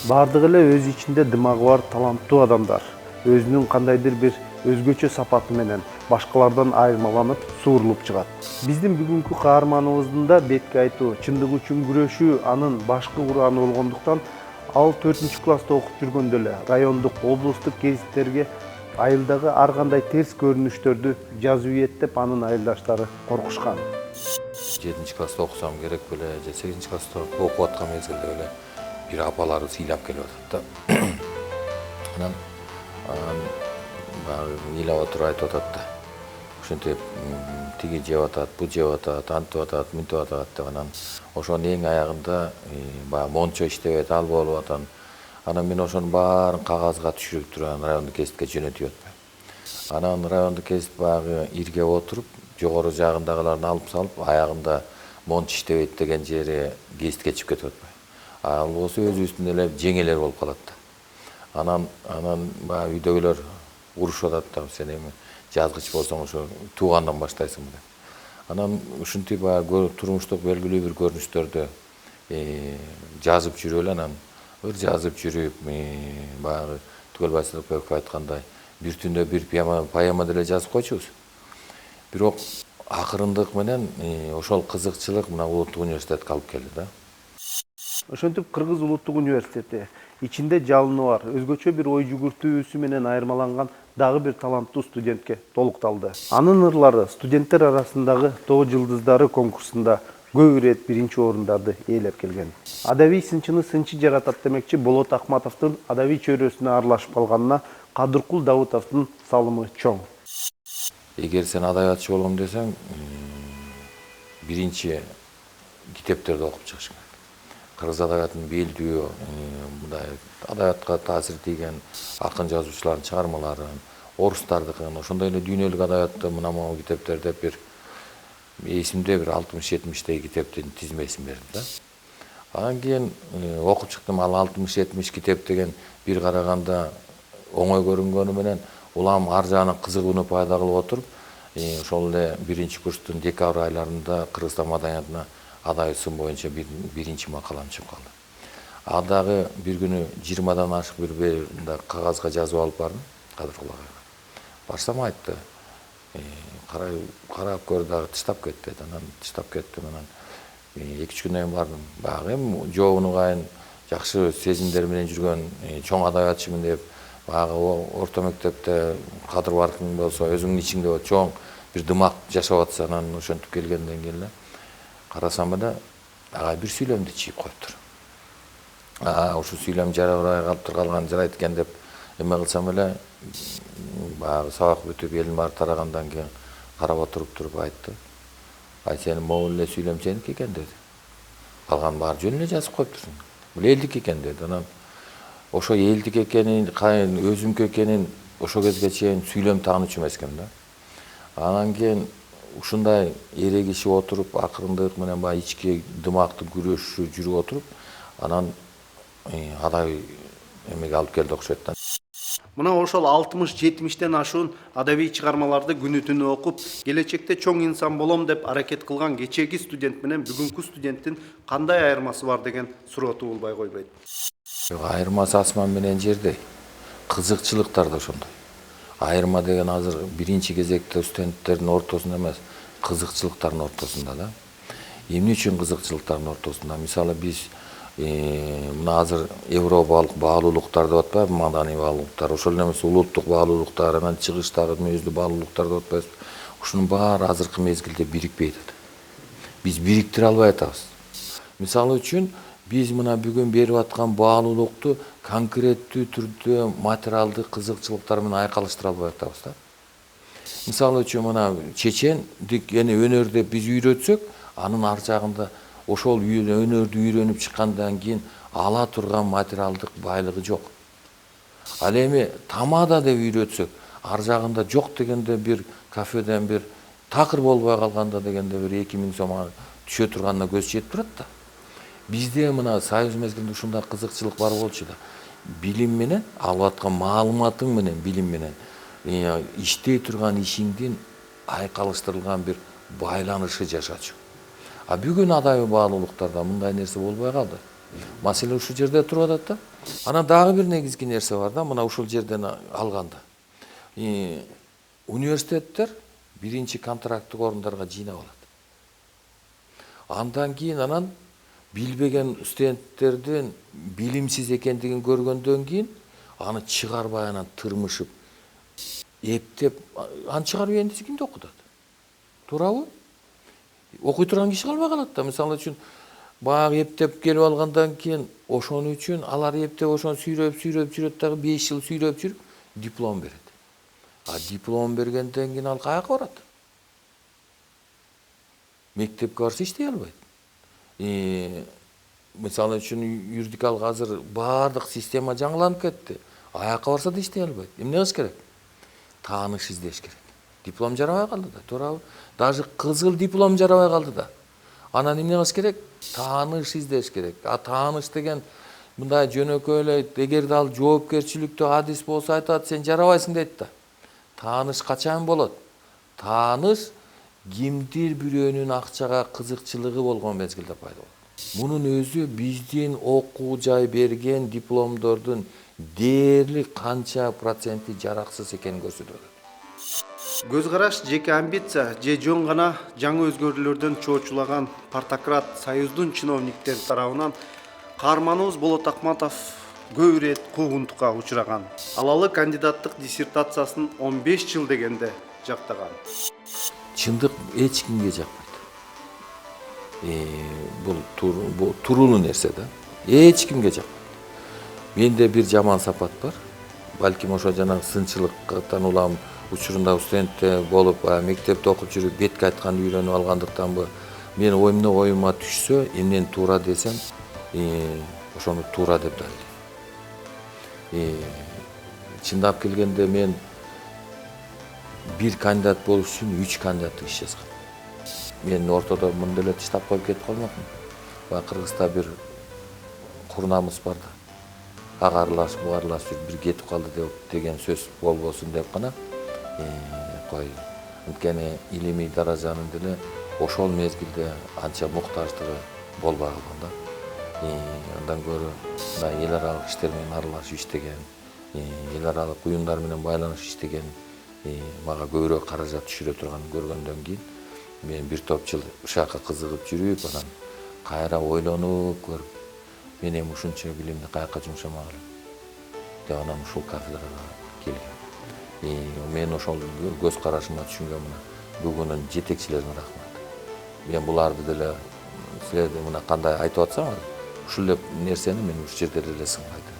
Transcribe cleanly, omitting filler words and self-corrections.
Бардыгы эле өз ичинде дымагы бар таланттуу адамдар өзүнүн кандайдыр бир өзгөчө сапаты менен башкалардан айырмаланып суурулуп чыгат. Биздин бүгүнкү каарманыбыздын да бетке айтуу, чындык үчүн күрөшүү анын башкы ураны болгондуктан ал 4-класста окуп жүргөндө эле райондук, облустук гезиттерге айылдагы ар кандай терс көрүнүштөрдү жазып ийет деп анын айылдаштары коркушкан. 7-класста окусам керек беле же 8-класста окуп аткан мезгилде беле бир апалары ыйлап келип атат да. Анан баягы ыйлап отуруп айтып атат да. Ошентип тиги жеп атат, бу жеп атат, антип атат, мынтип атат деп анан ошонун эң аягында баягы мончо иштебейт, ал болуп атат. Анан мен ошонун баарын кагазга түшүрүп туруп анан райондук гезитке жөнөтүп атпайм. Анан райондук гезит баягы иргеп отуруп, жогору жагындагыларын алып салып, аягында мончо иштебейт деген жери гезитке чыгып кетип атпайбы. Ал болсо өзүбүздүн эле жеңелер болуп калат да. Анан баягы үйдөгүлөр урушуп атат да, сен эми жазгыч болсоң ошо туугандан баштайсың деп. Анан ушинтип баягы турмуштук белгилүү бир көрүнүштөрдү жазып жүрүп эле анан бир жазып жүрүп баягы Түгөлбай Сыдыкбеков айткандай бир түндө бир поэма деле жазып койчубуз. Бирок акырындык менен ошол кызыкчылык мына улуттук университетке алып келди да. Ошентип Кыргыз улуттук университети ичинде жалыны бар, өзгөчө бир ой жүгүртүүсү менен айырмаланган дагы бир таланттуу студентке толукталды. Анын ырлары студенттер арасындагы Тоо жылдыздары конкурсунда көп ирет биринчи орундарды ээлеп келген. Адабий сынчыны сынчы жаратат демекчи Болот Акматовдун адабий чөйрөсүнө аралашып калганына Кадыркул Давытовдун салымы чоң. Эгер сен адабиятчы болгом десең, биринчи китептерди окуп чыгышың керек. Кыргыз адабиятынын белдүү, мындай адабиятка таасир тийген акын жазуучулардын чыгармаларын, орустардыкын, ошондой эле дүйнөлүк адабиятты мына могу китептер деп бир эсимде бир 60-70 китептин тизмесин берди да. Анан кийин окуп чыктым, ал 60-70 китеп деген бир караганда оңой көрүнгөнү менен улам ар жагынан кызыгууну пайда кылып отуруп, ошол эле биринчи курстун декабрь айларында Кыргызстан маданиятына адабий сын боюнча биринчи макалам чыгып калды. А дагы бир күнү 20дан ашык бир кагазга жазып алып бардым Кадыркул агайга. Барсам айтты, карап көр дагы тыштап кет деди. Анан тыштап кеттим. Анан 2-3 күндөн кийин бардым. Баягы эми жообун угайын жакшы сезимдер менен жүргөн чоң адабиятчымын деп, баягы орто мектепте кадыр баркың болсо, өзүңдүн ичиңде чоң бир дымак жашап атса, анан ошентип келгенден кийин эле карасам эле агай бир сүйлөмдү чийип коюптур. Ушул сүйлөм жарабай калыптыр, калган жарайт экен деп эме кылсам эле баягы сабак бүтүп элдин баары тарагандан кийин карап туруп айтты. Ай сенин могул эле сүйлөм сеники экен деди. Калганын баары жөн эле жазып коюптурсуң. Бул элдики экен деди. Анан ошо элдик экенин, өзүмкү экенин ошо кезге чейин сүйлөм таанычу эмес экен да. Анан кийин ушундай эрегишип отуруп, акырындык менен баягы ички дымактын күрөшү жүрүп отуруп, анан адабий эмеге алып келди окшойт да. Мына ошол 60-70тен ашуун адабий чыгармаларды күнү түнү окуп, келечекте чоң инсан болом деп аракет кылган кечээги студент менен бүгүнкү студенттин кандай айырмасы бар деген суроо туулбай койбойт. Айырмасы асман менен жердей. Кызыкчылыктар да ошондой. Айырма деген азыр биринчи кезекте студенттердин ортосунда эмес, кызыкчылыктардын ортосунда да. Эмне үчүн кызыкчылыктардын ортосунда? Мисалы биз мына азыр европалык баалуулуктар деп атпайбы, маданий баалуулуктар, ошол эле эмес улуттук баалуулуктар, анан чыгыштагы мүнөздүү баалуулуктар деп атпайбыз. Ушунун баары азыркы мезгилде бирикпей атат. Биз бириктире албай атабыз. Мисалы үчүн биз мына бүгүн берип аткан баалуулукту конкреттүү түрдө материалдык кызыкчылыктар менен айкалыштыра албай атабыз да. Мисалы үчүн мына чечендик өнөрдү биз үйрөтсөк, анын ар жагында ошол өнөрдү үйрөнүп чыккандан кийин ала турган материалдык байлыгы жок. Ал эми тамада деп үйрөтсөк, ар жагында жок дегенде бир кафеден бир такыр болбой калганда дегенде бир 2000 сомго түшө турганына көз жетип турат да. Бизде мына союз мезгилинде ушундай кызыкчылык бар болчу да. Билим менен, алып аткан маалыматың менен, билим менен иштей турган ишиңдин айкалыштырылган бир байланышы жашачу. А бүгүн адабий баалуулуктарда мындай нерсе болбой калды. Маселе ушул жерде туруп атат да. Анан дагы бир негизги нерсе бар да, мына ушул жерден алганда. Университеттер биринчи контракттык орундарга жыйнап алат. Андан кийин анан билбеген студенттердин билимсиз экендигин көргөндөн кийин аны чыгарбай анан тырмышып, эптеп, аны чыгарып ийген десе кимди окутат? Туурабы? Окуй турган киши калбай калат да. Мисалы үчүн баягы эптеп келип алгандан кийин ошон үчүн алар эптеп ошону сүйрөп дагы 5 жыл сүйрөп жүрүп диплом берет. А диплом бергенден кийин ал каяка барат? Мектепке барса иштей албайт. Мисалы үчүн юридикалык азыр баардык система жаңыланып кетти. Аяка барса да иштей албайт. Эмне кылыш керек? Тааныш издеш керек. Диплом жарабай калды да, туурабы? Даже кызыл диплом жарабай калды да. Анан эмне кылыш керек? Тааныш издеш керек. А тааныш деген мындай жөнөкөй эле, эгерде ал жоопкерчиликтүү адис болсо айтат, сен жарабайсың дейт да. Тааныш качан болот? Тааныш кимдир бирөөнүн акчага кызыкчылыгы болгон мезгилде пайда болот. Мунун өзү биздин окуу жай берген дипломдордун дээрлик канча проценти жараксыз экенин көрсөтөт. Көз караш, жеке амбиция же жөн гана жаңы өзгөрүүлөрдөн чоочулаган партократ союздун чиновниктери тарабынан каарманыбыз Болот Акматов көп ирет куугунтукка учураган. Алалы кандидаттык диссертациясын 15 жыл дегенде жактаган. Чындык эч кимге жакпайт. Бул туруулуу нерсе да. Эч кимге жакпайт. Менде бир жаман сапат бар. Балким ошо жанагы сынчылыктан улам учурунда студентте болуп, мектепте окуп жүрүп бетке айтканды үйрөнүп алгандыктанбы, мен оюма түшсө, эмнени туура десем, ошону туура деп далилдейм. Чындап келгенде мен бир кандидат болуш үчүн 3 кандидаттык иш жазгам. Мен ортодо мындай эле таштап коюп кетип калмакмын. Баягы Кыргызда бир курнамыз бар да. Агарылаш, бугарылаш жүрүп бир кетип калды деген сөз болбосун деп гана кой. Анткени илимий даражанын деле ошол мезгилде анча муктаждыгы болбой калган да. Андан көрө мына эл аралык иштер менен аралашып иштеген, эл аралык уюмдар менен байланышып иштеген, мага көбүрөөк каражат түшүрө турганын көргөндөн кийин мен бир топ жыл ушака кызыгып жүрүп, анан кайра ойлонуп көрүп, мен эми ушунча билимди каяка жумшамак элем деп анан ушул кафедрага келгем. Мен ошол көз карашыма түшүнгөн мына бүгүнүн жетекчилерине рахмат. Мен буларды деле силерде мына кандай айтып атсам, ушул эле нерсени мен ушул жерде деле сынбайт.